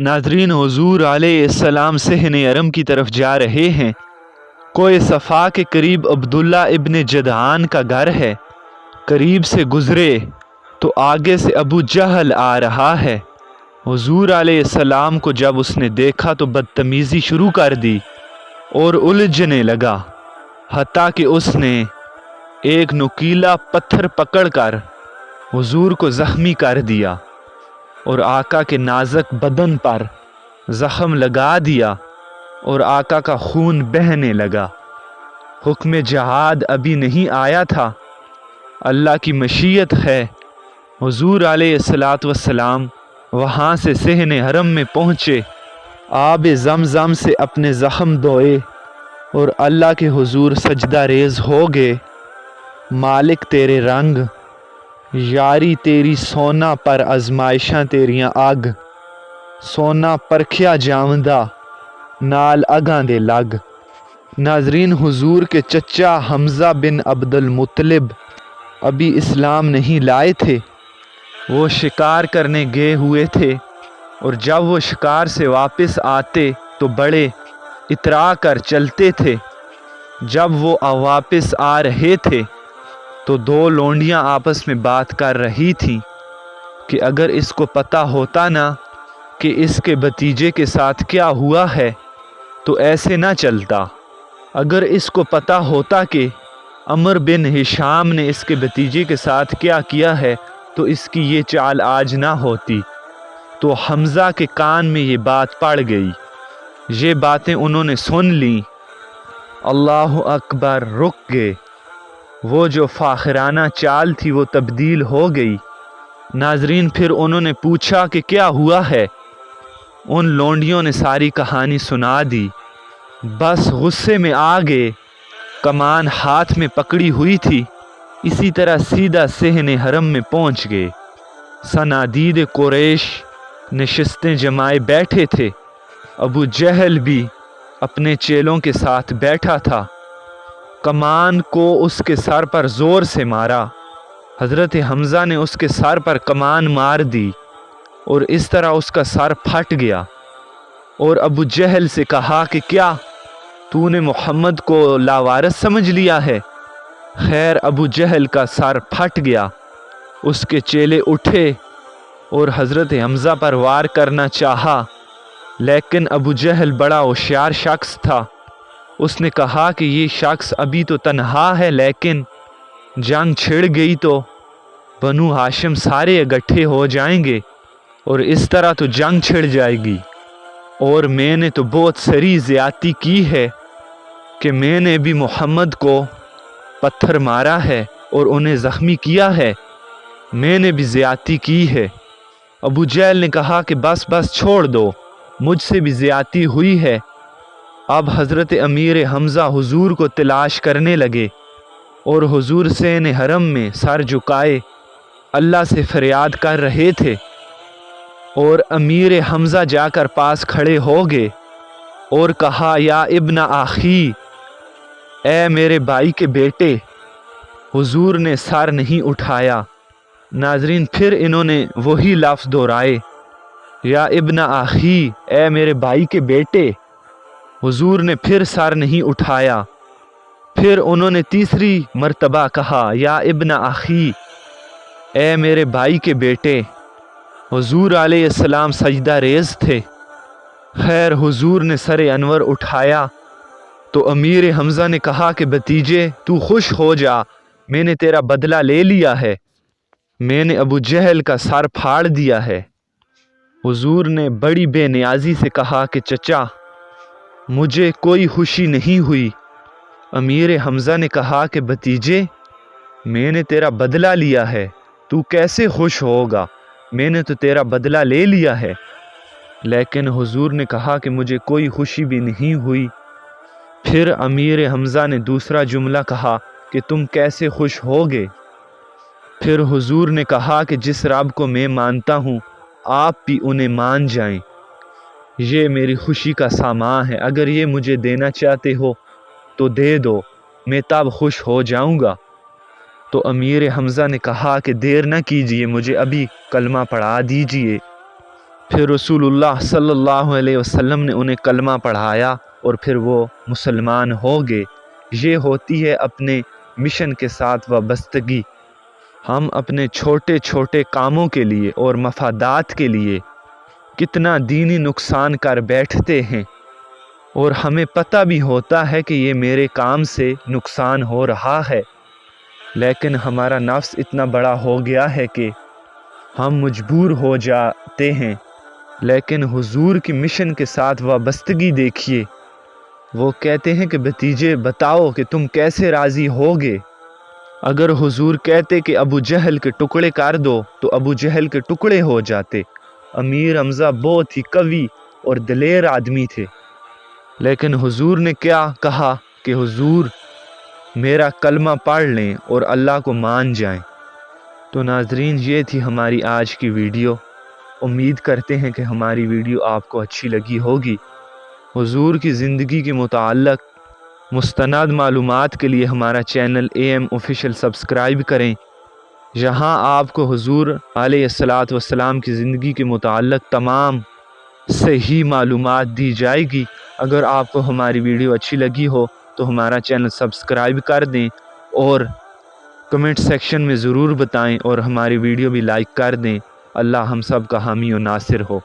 नाजरीन, हुजूर अलैहिस्सलाम सहने अरम की तरफ जा रहे हैं। कोई सफ़ा के करीब अब्दुल्ला इब्न जदआन का घर है। करीब से गुज़रे तो आगे से अबू जहल आ रहा है। हुजूर अलैहिस्सलाम को जब उसने देखा तो बदतमीज़ी शुरू कर दी और उलझने लगा, हत्ता कि उसने एक नुकीला पत्थर पकड़कर हुजूर को ज़ख्मी कर दिया और आका के नाज़ुक बदन पर ज़ख़म लगा दिया और आका का खून बहने लगा। हुक्म जहाद अभी नहीं आया था, अल्लाह की मशीयत है। हुजूर अलैहिस्सलातु वस्सलाम वहाँ से सहने हरम में पहुँचे, आब ज़मज़म से अपने ज़ख़म धोए और अल्लाह के हुजूर सजदा रेज़ हो गए। मालिक तेरे रंग, यारी तेरी सोना पर आजमाइशां तेरियां अग, सोना परखिया जावंदा नाल अगां दे लग। नाजरीन, हुजूर के चचा हमज़ा बिन अब्दुल मुत्तलिब अभी इस्लाम नहीं लाए थे। वो शिकार करने गए हुए थे और जब वो शिकार से वापस आते तो बड़े इतरा कर चलते थे। जब वो वापस आ रहे थे तो दो लोंडियां आपस में बात कर रही थीं कि अगर इसको पता होता ना कि इसके भतीजे के साथ क्या हुआ है तो ऐसे ना चलता। अगर इसको पता होता कि अमर बिन हिशाम ने इसके भतीजे के साथ क्या किया है तो इसकी ये चाल आज ना होती। तो हमज़ा के कान में ये बात पड़ गई। ये बातें उन्होंने सुन ली। अल्लाह अकबर, रुक गए। वो जो फ़ाखिराना चाल थी वो तब्दील हो गई। नाजरीन, फिर उन्होंने पूछा कि क्या हुआ है। उन लोंडियों ने सारी कहानी सुना दी। बस गुस्से में आ गए। कमान हाथ में पकड़ी हुई थी। इसी तरह सीधा सहने हरम में पहुंच गए। सनादीद कुरैश नशिस्तें जमाए बैठे थे। अबू जहल भी अपने चेलों के साथ बैठा था। कमान को उसके सर पर ज़ोर से मारा। हज़रत हमज़ा ने उसके सर पर कमान मार दी और इस तरह उसका सर फट गया। और अबू जहल से कहा कि क्या तूने मोहम्मद को लावारिस समझ लिया है। खैर, अबू जहल का सर फट गया। उसके चेले उठे और हज़रत हमज़ा पर वार करना चाहा, लेकिन अबू जहल बड़ा होशियार शख्स था। उसने कहा कि ये शख्स अभी तो तन्हा है, लेकिन जंग छिड़ गई तो बनु हाशिम सारे इकट्ठे हो जाएंगे और इस तरह तो जंग छिड़ जाएगी। और मैंने तो बहुत सरी ज़्यादती की है कि मैंने भी मोहम्मद को पत्थर मारा है और उन्हें ज़ख्मी किया है। मैंने भी ज़्यादती की है। अबू जहल ने कहा कि बस बस छोड़ दो, मुझसे भी ज़्यादती हुई है। अब हज़रत अमीर हमज़ा हुजूर को तलाश करने लगे और हुजूर सहने हरम में सर झुकाए अल्लाह से फरियाद कर रहे थे। और अमीर हमज़ा जाकर पास खड़े हो गए और कहा, या इब्न आखी, ए मेरे भाई के बेटे। हुजूर ने सर नहीं उठाया। नाजरीन, फिर इन्होंने वही लफ्ज़ दोहराए, या इब्न आखी, ए मेरे भाई के बेटे। हुजूर ने फिर सर नहीं उठाया। फिर उन्होंने तीसरी मर्तबा कहा, या इब्न आखी, ए मेरे भाई के बेटे। हुजूर अलैहिस्सलाम सजदा रेज़ थे। खैर, हुजूर ने सर अनवर उठाया तो अमीर हमज़ा ने कहा कि भतीजे, तू खुश हो जा, मैंने तेरा बदला ले लिया है। मैंने अबू जहल का सर फाड़ दिया है। हुजूर ने बड़ी बेनियाजी से कहा कि चचा, मुझे कोई खुशी नहीं हुई। अमीर हमज़ा ने कहा कि भतीजे, मैंने तेरा बदला लिया है, तू कैसे खुश होगा, मैंने तो तेरा बदला ले लिया है। लेकिन हुजूर ने कहा कि मुझे कोई खुशी भी नहीं हुई। फिर अमीर हमज़ा ने दूसरा जुमला कहा कि तुम कैसे खुश होगे। फिर हुजूर ने कहा कि जिस रब को मैं मानता हूँ आप भी उन्हें मान जाएं। ये मेरी खुशी का सामान है, अगर ये मुझे देना चाहते हो तो दे दो, मैं तब खुश हो जाऊँगा। तो अमीर हमज़ा ने कहा कि देर न कीजिए, मुझे अभी कलमा पढ़ा दीजिए। پھر رسولullah सल्लल्लाहु अलैहि वसल्लम ने उन्हें कलमा पढ़ाया और फिर वो मुसलमान हो गए। ये होती है अपने मिशन के साथ वाबस्तगी। हम अपने छोटे छोटे कामों के लिए और मफादात के लिए कितना दीनी नुकसान कर बैठते हैं और हमें पता भी होता है कि ये मेरे काम से नुकसान हो रहा है, लेकिन हमारा नफ्स इतना बड़ा हो गया है कि हम मजबूर हो जाते हैं। लेकिन हुजूर की मिशन के साथ वाबस्तगी देखिए। वो कहते हैं कि भतीजे बताओ कि तुम कैसे राज़ी होगे। अगर हुजूर कहते कि अबू जहल के टुकड़े कर दो तो अबू जहल के टुकड़े हो जाते। अमीर हमज़ा बहुत ही कवि और दिलेर आदमी थे, लेकिन हुजूर ने क्या कहा कि हुजूर मेरा कलमा पढ़ लें और अल्लाह को मान जाएं। तो नाजरीन, ये थी हमारी आज की वीडियो। उम्मीद करते हैं कि हमारी वीडियो आपको अच्छी लगी होगी। हुजूर की ज़िंदगी के मुताल्लिक़ मुस्तनद मालूमात के लिए हमारा चैनल AM ऑफिशियल सब्सक्राइब करें। यहाँ आपको हुजूर अलैहिस्सलातु वस्सलाम की ज़िंदगी के मुताल्लिक़ तमाम सही मालूमात दी जाएगी। अगर आपको हमारी वीडियो अच्छी लगी हो तो हमारा चैनल सब्सक्राइब कर दें और कमेंट सेक्शन में ज़रूर बताएं और हमारी वीडियो भी लाइक कर दें। अल्लाह हम सब का हामी और नासिर हो।